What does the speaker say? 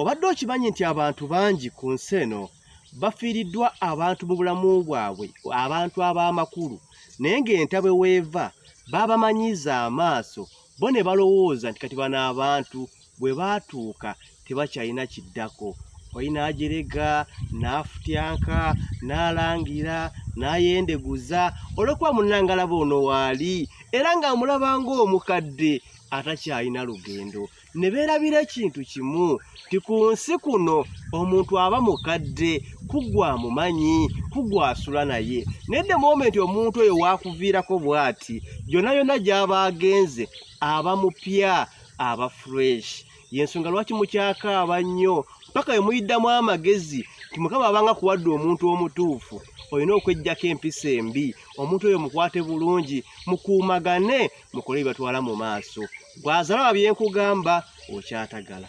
Obadde okimanyi nti abantu bangi ku nsi eno bafiiriddwa abantu mu bulamu bwabwe, abantu ab'amakulu, naye ng'entabwe weeva babamanyiza amaaso, bo ne balowooza nti kati bano abantu bwe baatuuka tebakyalina kiddako. Oyina ajerega, n'afutyanka, n'alangira, n'ayendeguza, olw'okuba munnange alaba ono waali, era ng'amulaba ng'omukadde atakyalina lugendo. Ne beerabira ekintu kimu, ti ku nsi kuno omuntu aba mukadde, kuggwa amumanyi, kuggwa asula naye. Naye the moment omuntu oyo waakuviirako bw'ati, yonna yonna gy'aba agenze aba mupya, aba fresh. Y'ensonga lwaki mukyakaaba nnyo paka we muyiddamu amagezi nti Mukama abanga kuwadde omuntu omutuufu, olina okweggyako empisa embi, omuntu oyo mukwate bulungi, mukuumagane, mukole bye batwala mu maaso. Gw'azalaba bye nkugamba okyatagala.